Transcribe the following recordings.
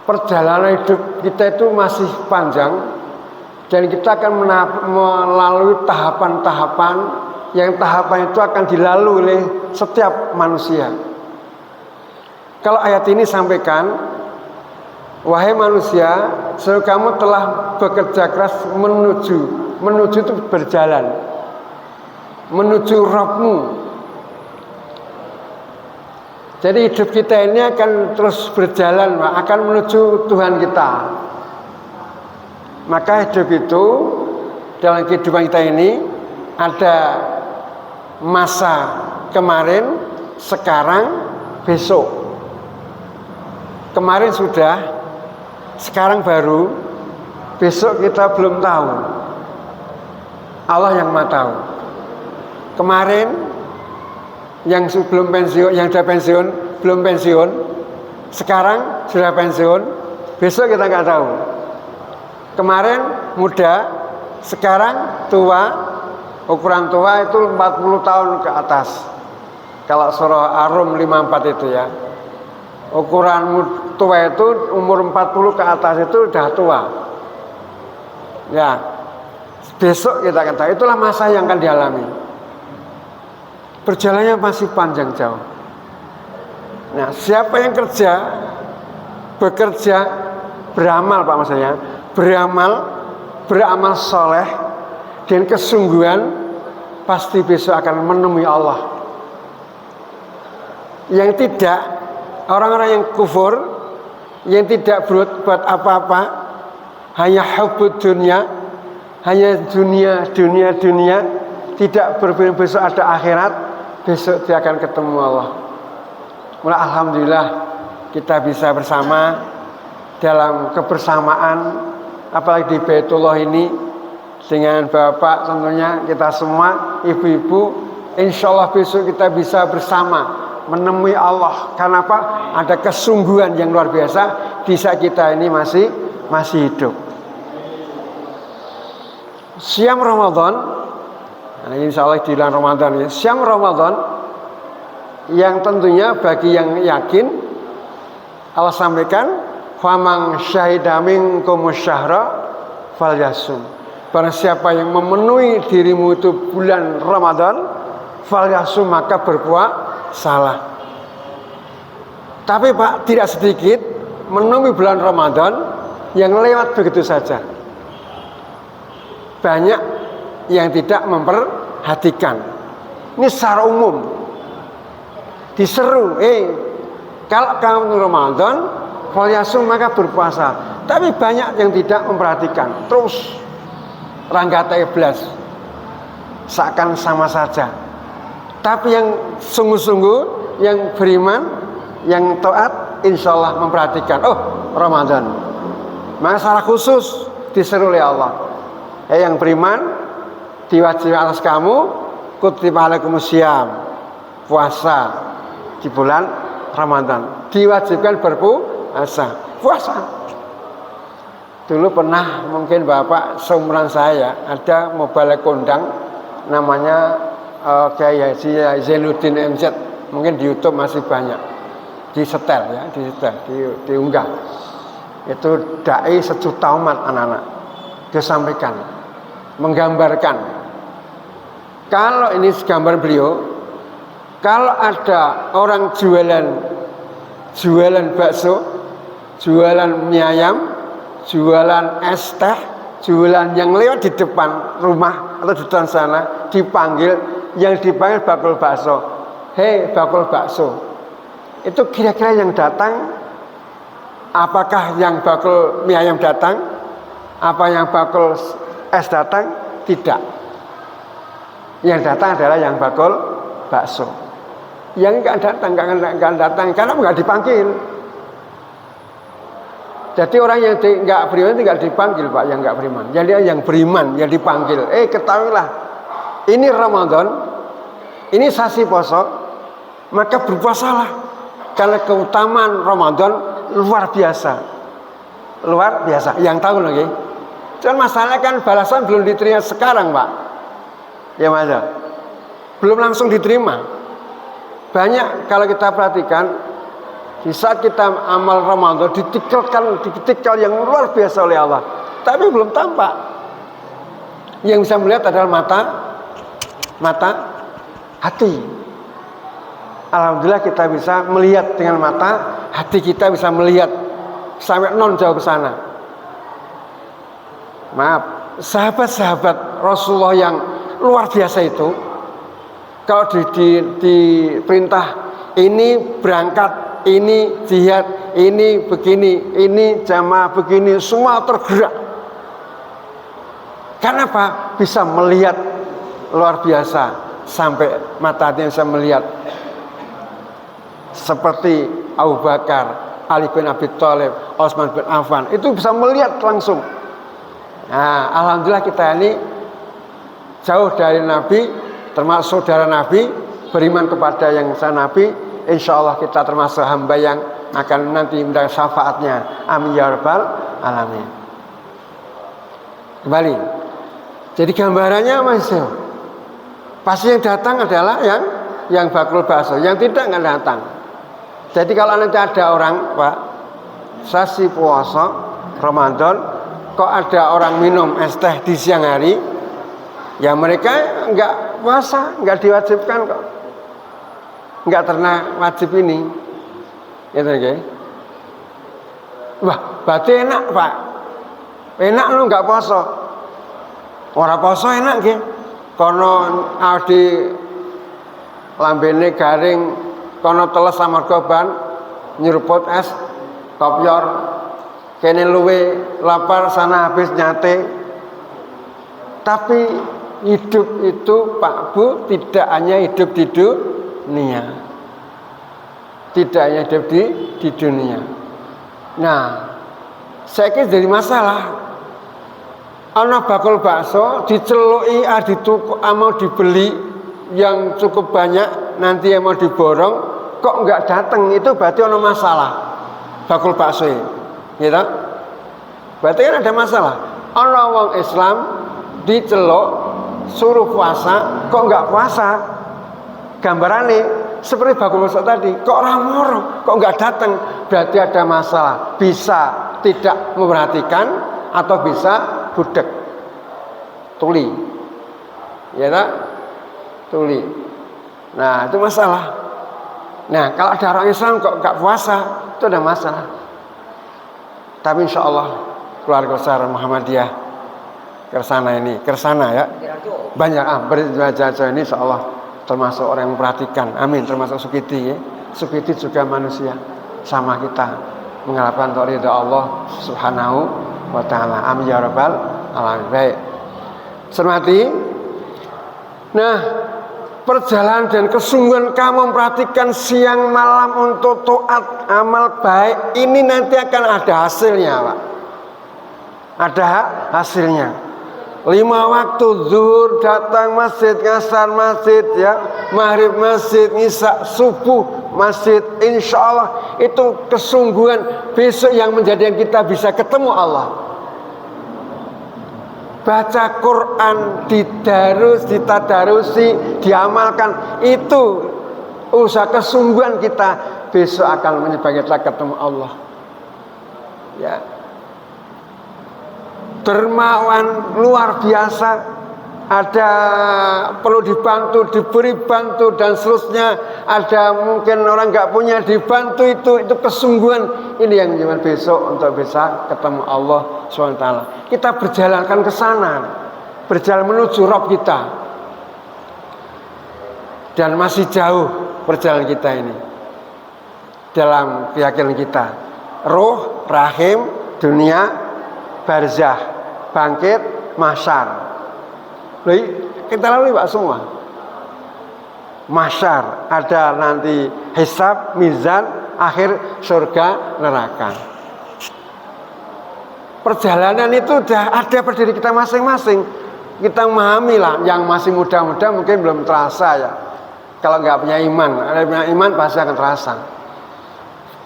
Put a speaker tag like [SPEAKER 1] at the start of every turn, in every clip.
[SPEAKER 1] perjalanan hidup kita itu masih panjang dan kita akan melalui tahapan-tahapan yang tahapan itu akan dilalui oleh setiap manusia. Kalau ayat ini sampaikan, wahai manusia, kamu telah bekerja keras menuju itu berjalan, menuju Rabbmu. Jadi hidup kita ini akan terus berjalan, akan menuju Tuhan kita. Maka hidup itu dalam kehidupan kita ini ada masa kemarin, sekarang, besok. Kemarin sudah, sekarang baru, besok kita belum tahu. Allah yang Maha tahu. Kemarin yang sebelum pensiun, yang sudah pensiun, belum pensiun, sekarang sudah pensiun, besok kita nggak tahu. Kemarin muda, sekarang tua, ukuran tua itu 40 tahun ke atas. Kalau surah Ar-Rum 54 itu ya. Ukuran tua itu umur 40 ke atas itu udah tua. Ya, besok kita akan tahu. Itulah masa yang akan dialami. Perjalanannya masih panjang jauh. Nah, siapa yang bekerja, beramal Pak maksudnya, beramal soleh dan kesungguhan, pasti besok akan menemui Allah. Yang tidak, orang-orang yang kufur, yang tidak berbuat apa-apa, hanya hubbud dunia, hanya dunia, tidak berpikir besok ada akhirat, besok dia akan ketemu Allah. Mulai alhamdulillah kita bisa bersama dalam kebersamaan, apalagi di Baitullah ini dengan Bapak tentunya kita semua, ibu-ibu, insya Allah besok kita bisa bersama menemui Allah. Karena apa? Ada kesungguhan yang luar biasa di saat kita ini masih hidup. Siam Ramadan, nah insya Allah di bulan Ramadan ya. Siam Ramadan yang tentunya bagi yang yakin, Allah sampaikan, famang syahida minkum syahra falyasum. Barang siapa yang memenuhi dirimu itu bulan Ramadan, falyasum, maka berpuasalah. Tapi Pak, tidak sedikit menemui bulan Ramadan yang lewat begitu saja. Banyak yang tidak memperhatikan. Ini secara umum diseru, kalau kamu Ramadan, falyasum, maka berpuasa. Tapi banyak yang tidak memperhatikan. Terus Ranggata 11 seakan sama saja. Tapi yang sungguh-sungguh, yang beriman, yang taat, insya Allah memperhatikan. Oh, Ramadan. Maka secara khusus diseru oleh Allah. Yang beriman, diwajibkan atas kamu, kutiba alaikumusiyam, puasa di bulan Ramadan. Diwajibkan berpuasa. Puasa. Dulu pernah mungkin Bapak seumuran saya ada mubalik kondang namanya Kiai Haji Zainuddin MZ, mungkin di YouTube masih banyak, disetel ya, diunggah. Itu dai sejuta umat anak-anak. Dia sampaikan, menggambarkan. Kalau ini gambar beliau, kalau ada orang jualan bakso, jualan mie ayam, jualan es teh, jualan yang lewat di depan rumah atau di depan sana, dipanggil, yang dipanggil bakul bakso. Hei bakul bakso. Itu kira-kira yang datang, apakah yang bakul mie ayam datang? Apa yang bakul es datang? Tidak. Yang datang adalah yang bakul bakso. Yang enggak datang karena enggak dipanggil. Jadi orang yang enggak beriman tidak dipanggil Pak, yang enggak beriman. Jadi yang beriman yang dipanggil. Ketahuilah, ini Ramadan, ini sasi poso, maka berpuasalah. Karena keutamaan Ramadan luar biasa. Luar biasa. Yang tahu lagi. Cuman masalahnya kan balasan belum diterima sekarang Pak. Ya Mas. Belum langsung diterima. Banyak kalau kita perhatikan Di saat kita amal Ramadan ditikal yang luar biasa oleh Allah, tapi belum tampak. Yang bisa melihat adalah mata hati. Alhamdulillah kita bisa melihat dengan mata hati, kita bisa melihat sampai non jauh ke sana. Maaf, sahabat-sahabat Rasulullah yang luar biasa itu, kalau diperintah ini berangkat, ini jihad, ini begini, ini jamaah begini, semua tergerak. Karena apa? Bisa melihat luar biasa, sampai mata hati bisa melihat. Seperti Abu Bakar, Ali bin Abi Thalib, Utsman bin Affan, itu bisa melihat langsung. Nah, alhamdulillah kita ini jauh dari Nabi, termasuk saudara Nabi, beriman kepada yang Nabi. Insya Allah kita termasuk hamba yang akan nanti mendapat syafaatnya. Amin ya rabbal alamin. Kembali. Jadi gambarannya masih pasti yang datang adalah yang bakul bakso, yang tidak nggak datang. Jadi kalau nanti ada orang, Pak, sasi puasa Ramadan, kok ada orang minum es teh di siang hari, ya mereka nggak puasa, nggak diwajibkan kok, nggak terkena wajib ini, gitu ya. Wah, berarti enak Pak, enak lu nggak puasa, orang puasa enak ya, kono adi lambene garing, kono teles sama korban, nyeruput es, kopior, kene luwe lapar sana habis nyate. Tapi hidup itu Pak Bu tidak hanya hidup di dunia, tidak hanya hidup di dunia. Nah, saya kira jadi masalah. Ana bakul bakso diceluki dituku mau dibeli yang cukup banyak, nanti yang mau diborong kok nggak datang, itu berarti ana masalah bakul bakso ini, gitu. Berarti kan ada masalah. Ana wong Islam diceluk suruh puasa kok nggak puasa, gambarannya seperti bakul bakso tadi, kok ramor, kok nggak datang, berarti ada masalah. Bisa tidak memperhatikan atau bisa budek tuli, ya tak? Tuli. Nah itu masalah. Nah kalau ada orang Islam kok nggak puasa, itu ada masalah. Tapi insya Allah keluarga besar Muhammadiyah kersana ya, banyak belajar ini insya Allah termasuk orang yang memperhatikan. Amin. Termasuk Sukiti ya. Sukiti juga manusia sama kita, mengharapkan ridha Allah Subhanahu wa taala. Amin ya rabbal alamin. Baik. Cermati. Nah, perjalanan dan kesungguhan kamu memperhatikan siang malam untuk taat amal baik ini nanti akan ada hasilnya, Pak. Ada hasilnya. 5 waktu zuhur datang masjid, ngasar masjid ya, maghrib masjid, isya subuh masjid, insya Allah itu kesungguhan besok yang menjadikan kita bisa ketemu Allah. Baca Quran, ditadarusi, diamalkan, itu usaha kesungguhan kita besok akan menyebabkan kita ketemu Allah. Ya. Dermawan luar biasa, ada perlu dibantu, diberi bantu dan seterusnya. Ada mungkin orang nggak punya dibantu, itu kesungguhan ini yang menjadikan besok untuk bisa ketemu Allah SWT. Kita berjalankan ke sana, berjalan menuju Rabb kita, dan masih jauh perjalanan kita ini dalam keyakinan kita. Ruh, rahim, dunia, barzah, bangkit, mahsyar. Kita lalui Pak semua. Mahsyar, ada nanti hisab, mizan, akhir surga, neraka. Perjalanan itu sudah ada pada diri kita masing-masing. Kita memahami lah, yang masih muda-muda mungkin belum terasa ya. Kalau nggak punya iman, ada punya iman pasti akan terasa.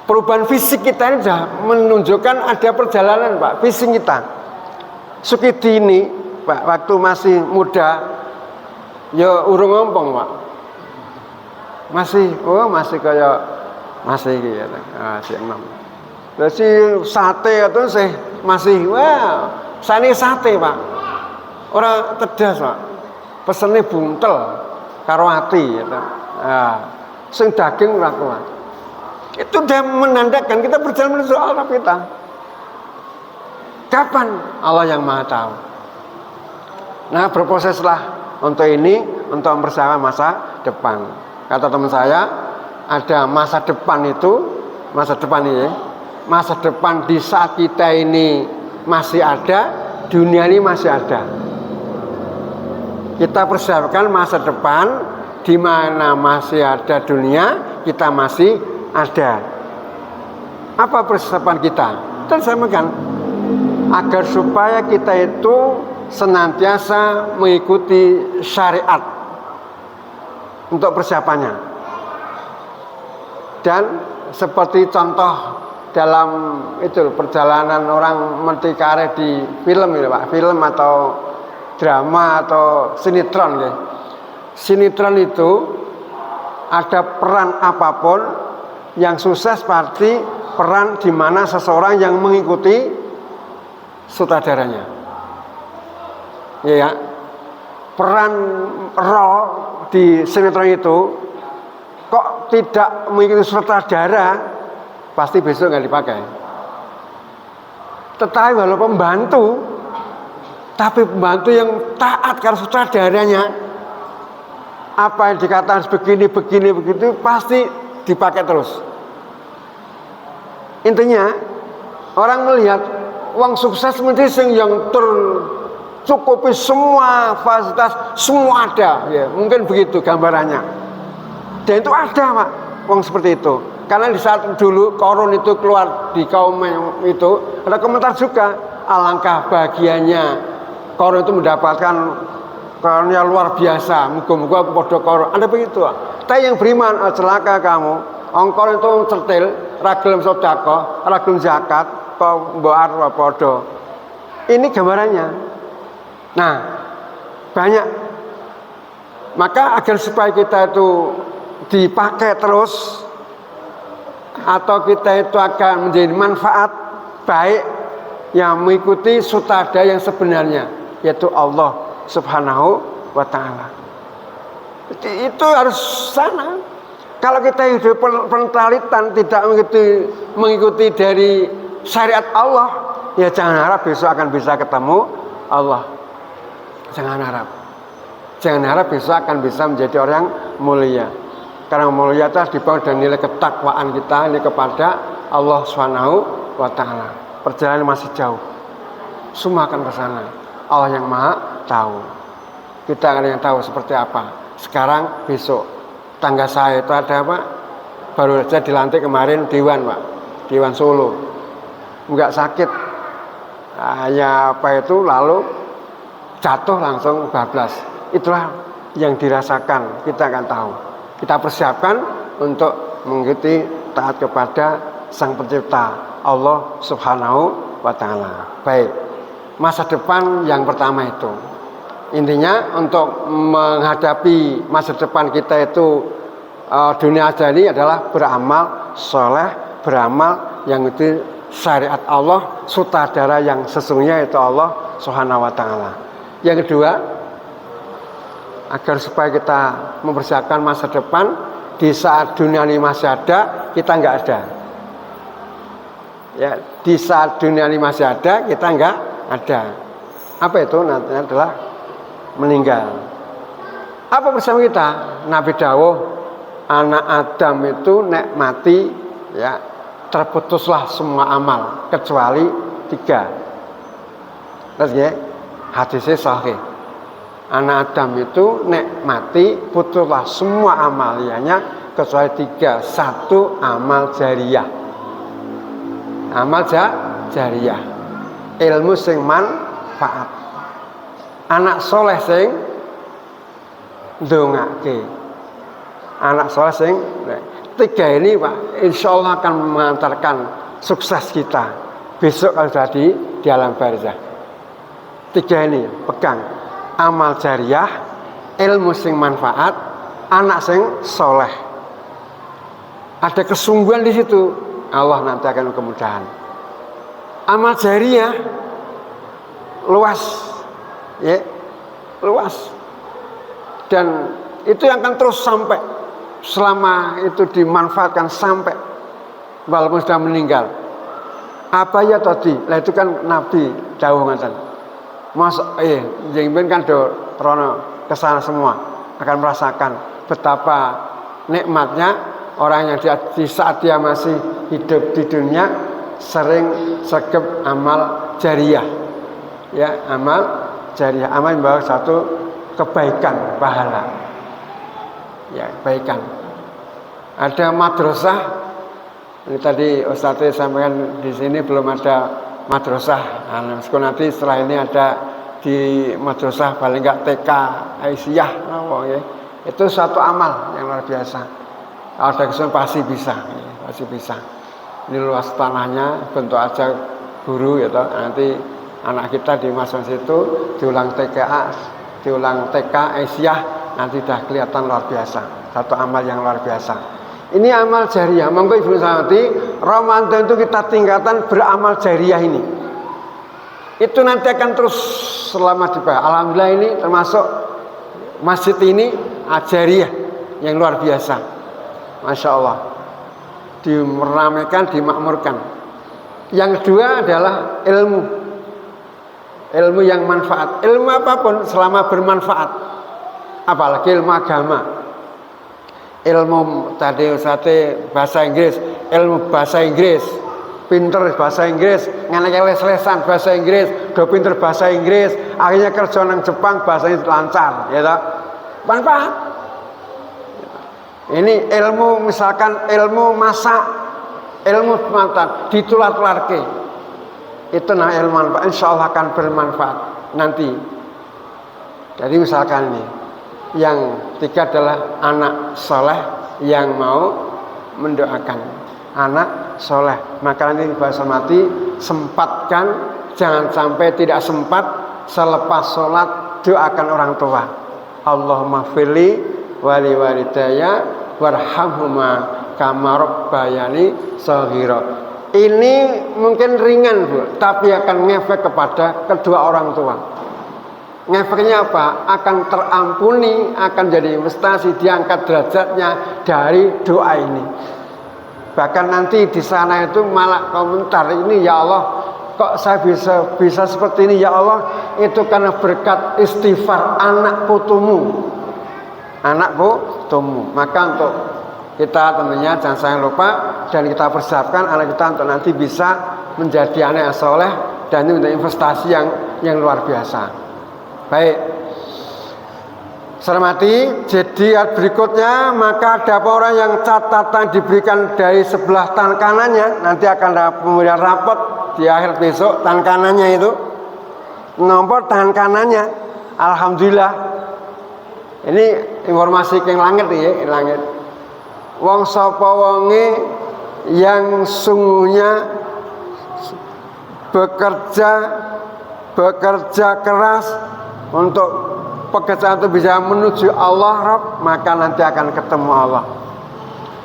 [SPEAKER 1] Perubahan fisik kita ini sudah menunjukkan ada perjalanan Pak, fisik kita. Sukidi ini Pak, waktu masih muda, ya urung ngompong Pak. Masih kayak Masih ya. Si 6. Lah si sate itu sih masih wah, sane sate, Pak. Ora tedas, Pak. Pesene buntel karo ati gitu. Sing daging ora kuat. Itu udah menandakan kita berjalan menuju Allah kita. Kapan? Allah yang Maha tahu. Nah, berproseslah untuk ini, untuk mempersiapkan masa depan. Kata teman saya, ada masa depan itu, masa depan ini, masa depan di saat kita ini masih ada, dunia ini masih ada. Kita persiapkan masa depan di mana masih ada dunia, kita masih ada. Apa persiapan kita? Dan saya makan agar supaya kita itu senantiasa mengikuti syariat untuk persiapannya. Dan seperti contoh dalam itu perjalanan orang mati karet di film ini, Pak, film atau drama atau sinetron ya. Sinetron itu ada peran apapun yang sukses pasti peran di mana seseorang yang mengikuti sutradaranya. Ya, peran role di sinetron itu kok tidak mengikuti sutradara, pasti besok nggak dipakai. Tetapi walau pembantu, tapi pembantu yang taat karena sutradaranya, apa yang dikatakan begini begitu pasti dipakai terus. Intinya orang melihat uang sukses mesti sing yang tercukupi semua fasilitas, semua ada, ya mungkin begitu gambarannya. Dan itu ada, Pak, uang seperti itu. Karena di saat dulu Korun itu keluar di kaum itu ada komentar juga, alangkah bahagianya Korun itu mendapatkan karunia luar biasa. Muga-muga aku podo Korun. Ada begitu, Pak. Tapi yang beriman, celaka kamu. Ongkor itu certil, ragilem sodako, ragilem zakat, kau mbak podo. Ini gambarannya. Nah, banyak. Maka agar supaya kita itu dipakai terus, atau kita itu akan menjadi manfaat baik yang mengikuti sutradara yang sebenarnya, yaitu Allah Subhanahu wa Ta'ala. Itu harus sana. Kalau kita hidup pentalitan tidak mengikuti dari syariat Allah, ya jangan harap besok akan bisa ketemu Allah. Jangan harap. Jangan harap besok akan bisa menjadi orang mulia. Karena mulia itu harus dibangun dari nilai ketakwaan kita ini kepada Allah Subhanahu wa Ta'ala. Perjalanan masih jauh. Semua akan ke sana. Allah yang Maha tahu. Kita ada yang tahu seperti apa. Sekarang, besok. Tangga saya itu ada, Pak. Baru saja dilantik kemarin Dewan, Pak. Dewan Solo. Enggak sakit. Hanya apa itu lalu jatuh langsung bablas. Itulah yang dirasakan. Kita akan tahu. Kita persiapkan untuk mengikuti taat kepada Sang Pencipta Allah Subhanahu wa Ta'ala. Baik, masa depan yang pertama itu intinya untuk menghadapi masa depan kita itu dunia ajali adalah beramal soleh, beramal yang itu syariat Allah, sutradara yang sesungguhnya itu Allah Subhanahu wa Ta'ala. Yang kedua, agar supaya kita mempersiapkan masa depan di saat dunia ini masih ada, kita nggak ada. Ya, di saat dunia ini masih ada, kita nggak ada. Apa itu? Nanti adalah meninggal. Apa bersama kita? Nabi dawuh, anak Adam itu nek mati, ya terputuslah semua amal kecuali 3. Terus ya, hadisnya sahih. Anak Adam itu nek mati putuslah semua amaliannya kecuali 3. 1 amal jariyah. Amal jariyah. Ilmu sing manfaat. Anak soleh sing ndongake. Anak soleh sing 3 ini, Pak, insya Allah akan mengantarkan sukses kita besok kalau jadi di alam barzah. 3 ini pegang. Amal jariyah, ilmu sing manfaat, anak sing soleh. ada kesungguhan di situ, Allah nanti akan kemudahan. Amal jariyah luas, ya, luas, dan itu yang akan terus sampai selama itu dimanfaatkan sampai walaupun sudah meninggal. Apa ya tadi? Lah itu kan Nabi dawuh ngoten. Masuk jenengan kan do rono kesana semua akan merasakan betapa nikmatnya orang yang di saat dia masih hidup di dunia sering sergap amal jariyah. Ya, amal jariyah, amal yang membawa satu kebaikan, pahala. Ya, kebaikan. Ada madrasah. Ini tadi Ustadz sampaikan di sini belum ada madrasah. Nah, nanti setelah ini ada di madrasah paling enggak TK Aisyah, ya. Itu satu amal yang luar biasa. Kalau ada kesempatan pasti bisa, ya, pasti bisa. Ini luas tanahnya, bentuk aja guru, gitu. Nanti anak kita di masuk situ diulang diulang TK Aisyah, nanti dah kelihatan luar biasa. Satu amal yang luar biasa. Ini amal jariyah. Monggo Ibu Samati, Ramadan itu kita tingkatan beramal jariyah ini. Itu nanti akan terus selama dibayar. Alhamdulillah ini termasuk masjid ini jariyah yang luar biasa. Masya Allah. Dimeramaikan, dimakmurkan. Yang kedua adalah ilmu. Ilmu yang manfaat. Ilmu apapun selama bermanfaat. Apalagi ilmu agama. Ilmu tadi bahasa Inggris, ilmu bahasa Inggris, pinter bahasa Inggris, nganake les-lesan bahasa Inggris, do pinter bahasa Inggris, akhirnya kerja nang Jepang bahasanya lancar, ya toh. Manfaat. Ini ilmu misalkan ilmu masak, ilmu manfaat ditular-tularke. Itu nah ilmu manfaat, insyaallah akan bermanfaat nanti. Jadi misalkan ini yang tiga adalah anak soleh yang mau mendoakan anak soleh. Maka nanti bahasa mati sempatkan, jangan sampai tidak sempat selepas sholat doakan orang tua. Allahumma firli wali walidaya warhamhuma kama rabbayani shaghira. Ini mungkin ringan Bu, tapi akan ngefek kepada kedua orang tua. Ngefeknya apa? Akan terampuni, akan jadi investasi, diangkat derajatnya dari doa ini. Bahkan nanti di sana itu malah komentar, ini ya Allah, kok saya bisa seperti ini ya Allah, itu karena berkat istighfar anak putumu. Anak putumu. Maka untuk kita tentunya jangan sampai lupa dan kita persiapkan anak kita untuk nanti bisa menjadi anak yang soleh dan ini menjadi investasi yang luar biasa. Baik, Sermati, jadi ayat berikutnya, maka ada orang yang catatan diberikan dari sebelah tangan kanannya, nanti akan ada pemberian rapot di akhir besok, tangan kanannya itu, nomor tangan kanannya, alhamdulillah, ini informasi yang langit ya, langit. Wong sapa wonge yang sungguhnya bekerja keras untuk pekerjaan itu bisa menuju Allah Rabb, maka nanti akan ketemu Allah.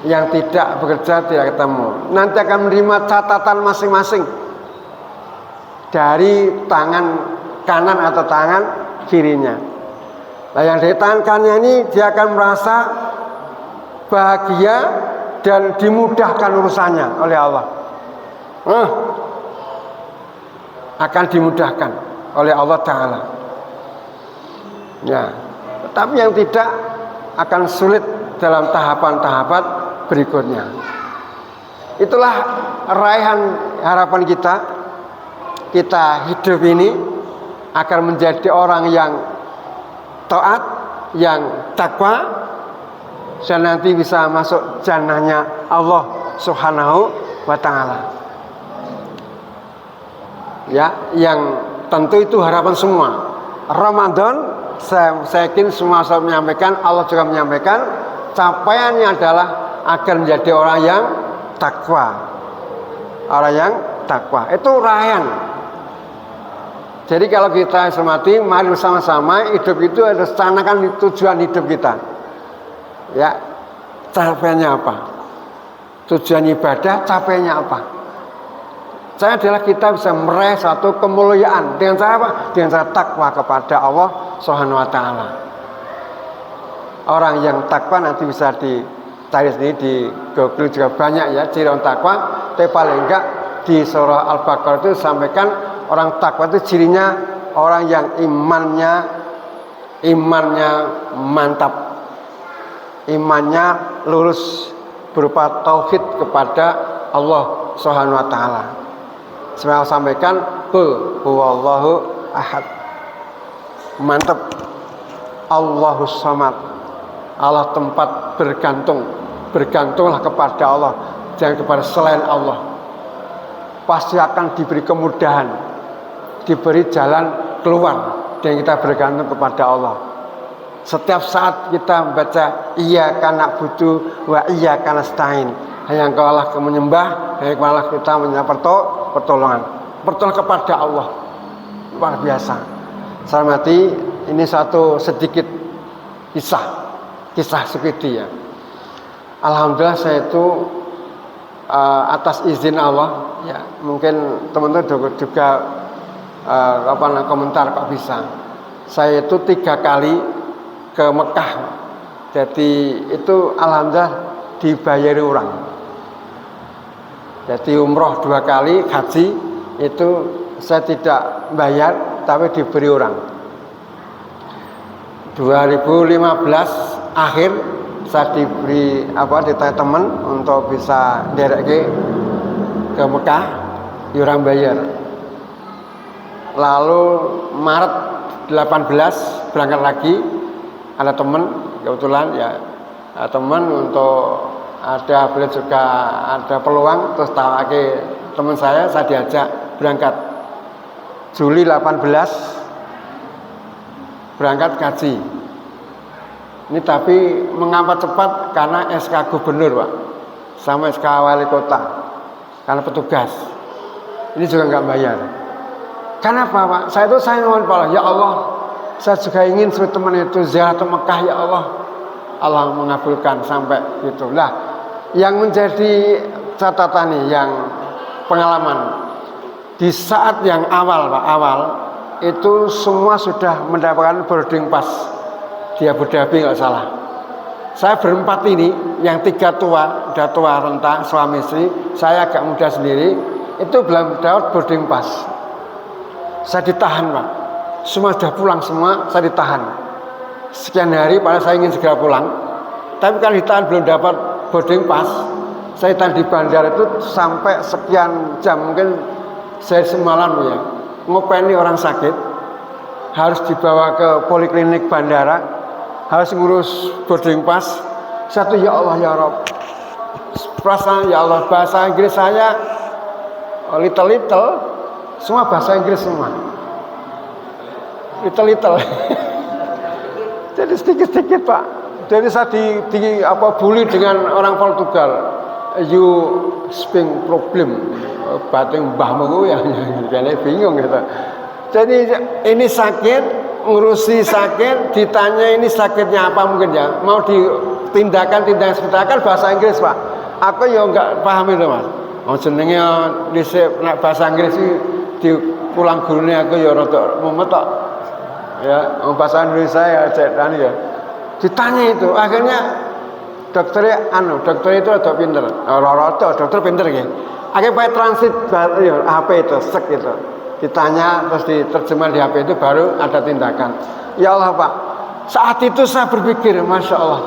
[SPEAKER 1] Yang tidak bekerja tidak ketemu. Nanti akan menerima catatan masing-masing dari tangan kanan atau tangan kirinya. Nah, yang dari tangan kanannya ini dia akan merasa bahagia dan dimudahkan urusannya oleh Allah. Akan dimudahkan oleh Allah Ta'ala. Ya, tetapi yang tidak akan sulit dalam tahapan-tahapan berikutnya. Itulah raihan harapan kita hidup ini akan menjadi orang yang taat, yang takwa, dan nanti bisa masuk jannahnya Allah Subhanahu wa Ta'ala. Ya, yang tentu itu harapan semua. Ramadan saya yakin semua saya menyampaikan, Allah juga menyampaikan, capaiannya adalah agar menjadi orang yang takwa. Orang yang takwa itu raihan. Jadi kalau kita cermati, mari bersama-sama hidup itu harus canangkan tujuan hidup kita. Ya, capaiannya apa? tujuan ibadah, capeknya apa? Saya adalah kita bisa meraih satu kemuliaan dengan cara apa? Dengan cara takwa kepada Allah Subhanahu wa taala. Orang yang takwa nanti bisa dicari sendiri di Google juga banyak ya ciri orang takwa, tapi paling enggak di surah Al-Baqarah itu sampaikan orang takwa itu cirinya orang yang imannya mantap, imannya lurus berupa tauhid kepada Allah Subhanahu wa taala. Saya sampaikan qul huwallahu ahad. Mantap. Allahus samad. Allah tempat bergantung. Bergantunglah kepada Allah, jangan kepada selain Allah. Pasti akan diberi kemudahan, diberi jalan keluar dan kita bergantung kepada Allah. Setiap saat kita membaca iyyaka na'budu wa iyyaka nasta'in. Hanya Engkau lah menyembah, hanya Engkau lah kita menyembah pertolongan. Pertolongan kepada Allah. Luar biasa. Saya mati ini satu sedikit kisah seperti ya. Alhamdulillah saya itu atas izin Allah ya, mungkin teman-teman juga komentar kok bisa. Saya itu 3 kali ke Mekah. Jadi itu alhamdulillah dibayari orang. Jadi umroh 2 kali, haji itu saya tidak bayar tapi diberi orang. 2015 akhir saya diberi ditanya teman untuk bisa derek ke Mekah, orang bayar. Lalu Maret 18 berangkat lagi, ada teman kebetulan ya, teman untuk beliau juga ada peluang, terus tawake teman saya diajak berangkat. Juli 18 berangkat kaji. Ini tapi mengapa cepat? Karena SK gubernur Pak, sama SK wali kota, karena petugas. Ini juga nggak bayar. Kenapa Pak? Saya ngomong Pak, ya Allah, saya juga ingin seperti teman itu ziarah ke Mekah ya Allah. Allah mengabulkan sampai gitu. Lah, yang menjadi catatan nih, yang pengalaman di saat yang awal Pak, itu semua sudah mendapatkan boarding pass di Abu Dhabi nggak salah. Saya berempat ini, yang 3 tua, udah tua renta, suami istri, saya agak muda sendiri, itu belum dapat boarding pass. Saya ditahan Pak, semua sudah pulang semua, saya ditahan. Sekian hari, padahal saya ingin segera pulang, tapi kalau ditahan belum dapat boarding pass, saya ditahan di bandara itu sampai sekian jam, mungkin saya semalam ya, ngopeni orang sakit, harus dibawa ke poliklinik bandara, harus ngurus boarding pass. Satu ya Allah ya Rabb, perasaan ya Allah, bahasa Inggris saya little semua bahasa Inggris semua, little jadi sedikit Pak. Jadi saya bully dengan orang Portugal, you speak problem batin mbahmu ya, jadi bingung gitu. Jadi ini sakit, ngurusi sakit, ditanya ini sakitnya apa mungkin ya, mau tindakan seperti apa, bahasa Inggris Pak. Aku ya enggak paham itu Mas. Oh jenenge dhisik nek bahasa Inggris di pulang gurune aku ya rada mumet tok. Ya, bahasa Indonesia ya ceritanya ya. Ditanya itu, akhirnya dokter itu rada pinter. Dokter pinter nggih. Akhirnya pakai transit ya, HP itu sek gitu. Ditanya terus diterjemah di HP itu baru ada tindakan. Ya Allah Pak, saat itu saya berpikir, Masya Allah,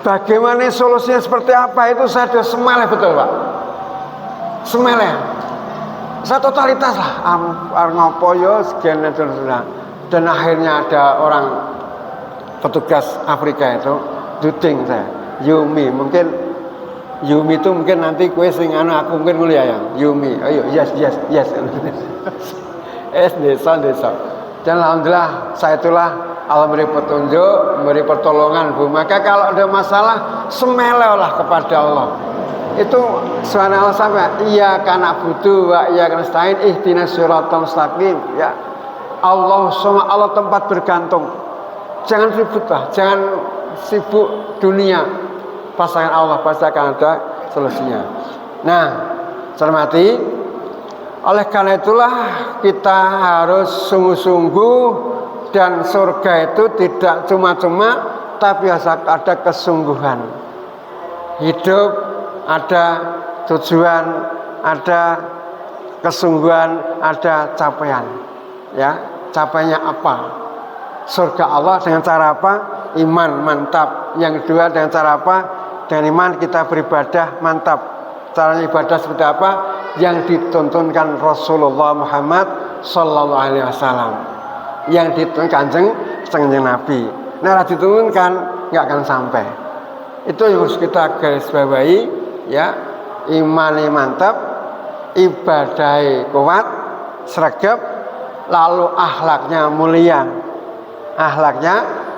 [SPEAKER 1] bagaimana solusinya seperti apa itu saya sudah semeleh betul Pak, semeleh. Saya totalitas lah, ngopoyo sekian itu dan akhirnya ada orang petugas Afrika itu duding saya, Yumi itu mungkin nanti kue sing aku mungkin mulia ya Yumi, ayo yes desa. Dan alhamdulillah saya itulah Allah beri petunjuk, beri pertolongan Bu. Maka kalau ada masalah semelehlah kepada Allah. Itu subhanallah sampai iyyaka na'budu wa iyyaka nasta'in ihdinas siratal mustaqim ya. Allah sama Allah tempat bergantung. Jangan ribut lah, jangan sibuk dunia. Pasangan Allah pasti akan ada solusinya. Nah, cermati, oleh karena itulah kita harus sungguh-sungguh, dan surga itu tidak cuma-cuma, tapi harus ada kesungguhan. Hidup ada tujuan, ada kesungguhan, ada capaian. Ya, capaiannya apa? Surga Allah dengan cara apa? Iman, mantap. Yang kedua dengan cara apa? Dengan iman kita beribadah, mantap. Caranya ibadah seperti apa? Yang dituntunkan Rasulullah Muhammad Sallallahu Alaihi Wasallam, yang dituntunkan kanjeng Nabi. Nah, diturunkan nggak akan sampai. Itu yang harus kita garis bawahi, ya. Imane mantap, ibadahnya kuat, sregep, lalu akhlaknya mulia. Akhlaknya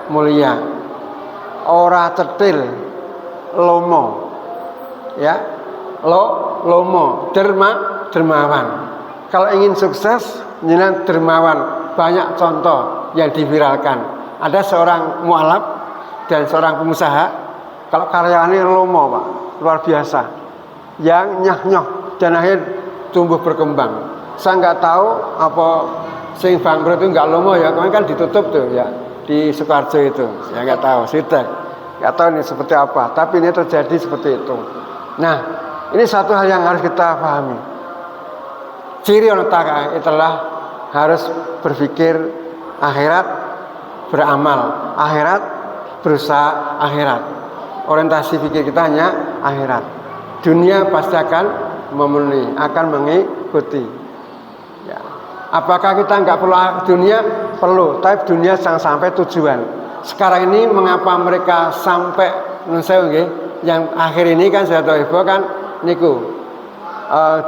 [SPEAKER 1] mulia. Ora cetil, lomo. Ya. Lomo, dermawan. Kalau ingin sukses, jenengan dermawan. Banyak contoh yang diviralkan. Ada seorang mualaf dan seorang pengusaha, kalau karyawannya lomo, Pak, luar biasa, yang nyah-nyoh dan akhir tumbuh berkembang. Saya nggak tahu apa sing bangkrut itu nggak lomo ya, kemarin kan ditutup tuh ya di Sukoharjo itu, saya nggak tahu, Sitek, nggak tahu ini seperti apa, tapi ini terjadi seperti itu. Nah, ini satu hal yang harus kita pahami. Ciri orang itulah harus berpikir akhirat, beramal akhirat, berusaha akhirat. Orientasi pikir kita hanya akhirat. Dunia pasti akan memenuhi, akan mengikuti. Ya. Apakah kita nggak perlu dunia? Perlu, tapi dunia jangan sampai tujuan. Sekarang ini mengapa mereka sampai yang akhir ini kan saya tahu ibu kan niku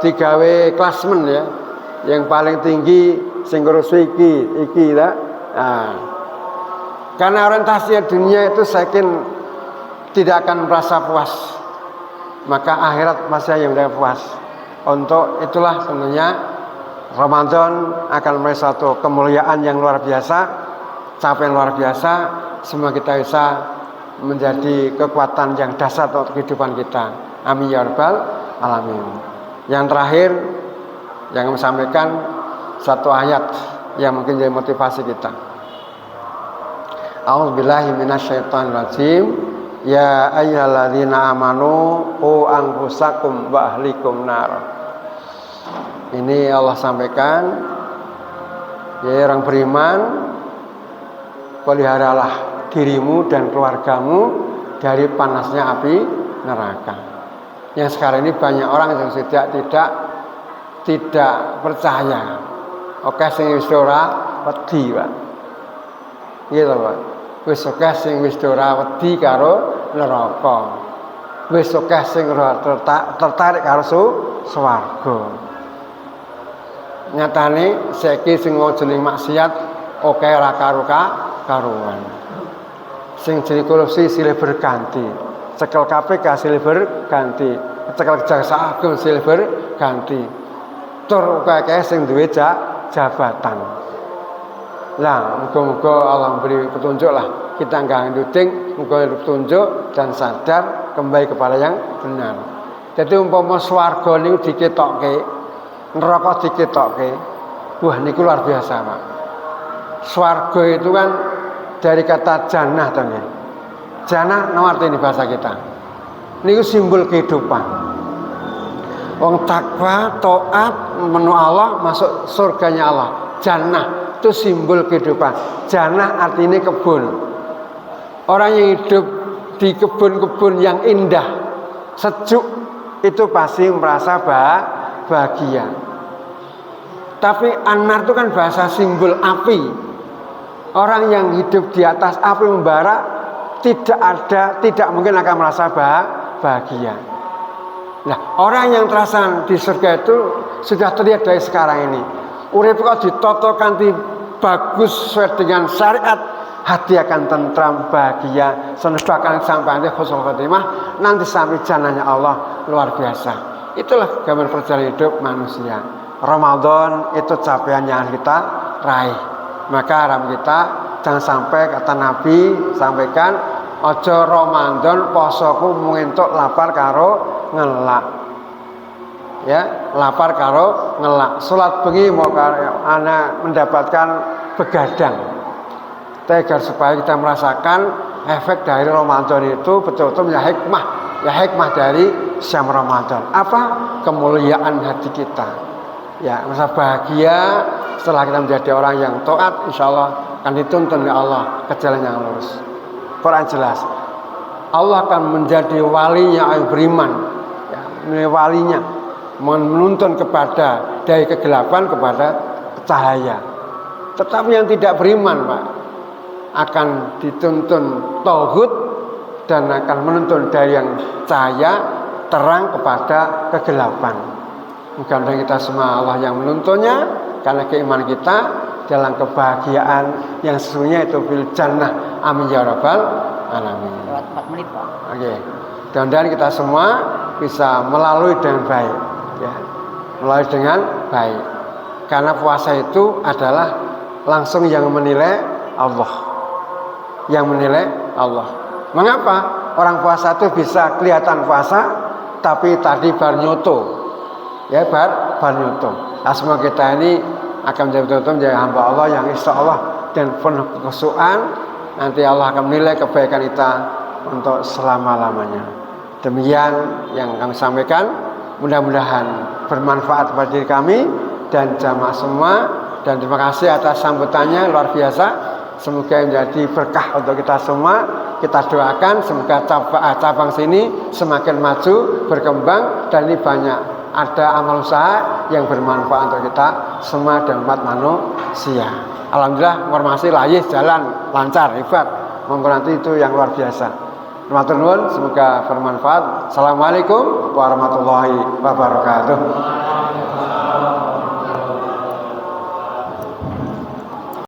[SPEAKER 1] digawe klasmen ya, yang paling tinggi sing ngurus iki lah. Nah, karena orientasi dunia itu saya yakin tidak akan merasa puas, maka akhirat masih yang merasa puas. Untuk itulah sebenarnya Ramadan akan menjadi satu kemuliaan yang luar biasa, capaian luar biasa. Semua kita bisa menjadi kekuatan yang dasar untuk kehidupan kita. Amin ya rabbal alamin. Yang terakhir yang sampaikan satu ayat yang mungkin jadi motivasi kita. A'udzubillahi minasyaitonirrajim. Ya ayyuhalladzina amanu qu anfusakum wa ahlikum nar. Ini Allah sampaikan, ya orang beriman, peliharalah dirimu dan keluargamu dari panasnya api neraka. Yang sekarang ini banyak orang yang tidak percaya. Oke, sing wis ora wedi, Pak. Gitu, Pak. Wis oke sing wis ora wedi karo neraka. Wis oke sing ora tertarik karo swarga. Nyatane saiki sing jeneng maksiat oke ora karuan. Sing jeneng korupsi silih berganti. Cekel KPK silih berganti. Cekel Kejaksaan Agung silih berganti. Tur akeh sing duwe jabatan. Lah, muga-muga Allah beri petunjuk lah. Kita enggak nuding, muga petunjuk dan sadar kembali kepada yang benar. Jadi umpama swarga niku diketokke, neraka diketokke, wah niku luar biasa, Pak. Swarga itu kan dari kata jannah to nggih. Jannah no artine bahasa kita. Niku simbol kehidupan. Wong takwa, taat, menu Allah, masuk surganya Allah. Jannah itu simbol kehidupan. Jannah artinya kebun. Orang yang hidup di kebun-kebun yang indah, sejuk, itu pasti merasa bahagia. Tapi anar itu kan bahasa simbol api. Orang yang hidup di atas api membara tidak mungkin akan merasa bahagia. Nah, orang yang terasa di surga itu sudah terlihat dari sekarang ini. Urip kok ditoto kanthi bagus sesuai dengan syariat, hati akan tentram, bahagia, bahkan sampai nanti husnul khotimah, nanti sampai jannahnya Allah luar biasa. Itulah gambar perjalanan hidup manusia. Ramadan itu capaian yang kita raih. Maka haram kita jangan sampai kata Nabi sampaikan, ojo Ramadan posoku mengentuk lapar karo ngelak. Ya, lapar karo ngelak. Salat bengi mau ana mendapatkan begadang. Agar supaya kita merasakan efek dari Ramadan itu betul-betul ya hikmah dari siam Ramadan. Apa? Kemuliaan hati kita. Ya, merasa bahagia setelah kita menjadi orang yang taat, insya Allah akan dituntun oleh Allah ke jalan yang lurus. Quran jelas. Allah akan menjadi walinya yang beriman, ya, walinya menuntun kepada dari kegelapan kepada cahaya. Tetapi yang tidak beriman, Pak, akan dituntun tauhid dan akan menuntun dari yang cahaya terang kepada kegelapan. Mudah-mudahan kita semua Allah yang menuntunnya karena keimanan kita dalam kebahagiaan yang sesungguhnya itu fil jannah. Amin ya rabbal alamin.
[SPEAKER 2] Lewat 4 menit, Pak.
[SPEAKER 1] Oke. Mudah-mudahan kita semua bisa melalui dengan baik, ya. Melalui dengan baik. Karena puasa itu adalah langsung yang menilai Allah. Yang menilai Allah. Mengapa orang puasa itu bisa kelihatan puasa tapi tadi bar nyoto. Ya, bar nyoto. Asma kita ini akan menjadi betul-betul menjadi hamba Allah yang insya Allah dan penuh kekhusyuan. Nanti Allah akan menilai kebaikan kita untuk selama-lamanya. Demikian yang kami sampaikan. Mudah-mudahan bermanfaat bagi diri kami dan jamaah semua. Dan terima kasih atas sambutannya luar biasa. Semoga menjadi berkah untuk kita semua. Kita doakan semoga cabang sini semakin maju, berkembang, dan ini banyak ada amal usaha yang bermanfaat untuk kita semua dan umat manusia. Alhamdulillah formasi layis jalan lancar, hebat. Monggo nanti itu yang luar biasa. Semoga bermanfaat. Assalamualaikum warahmatullahi wabarakatuh.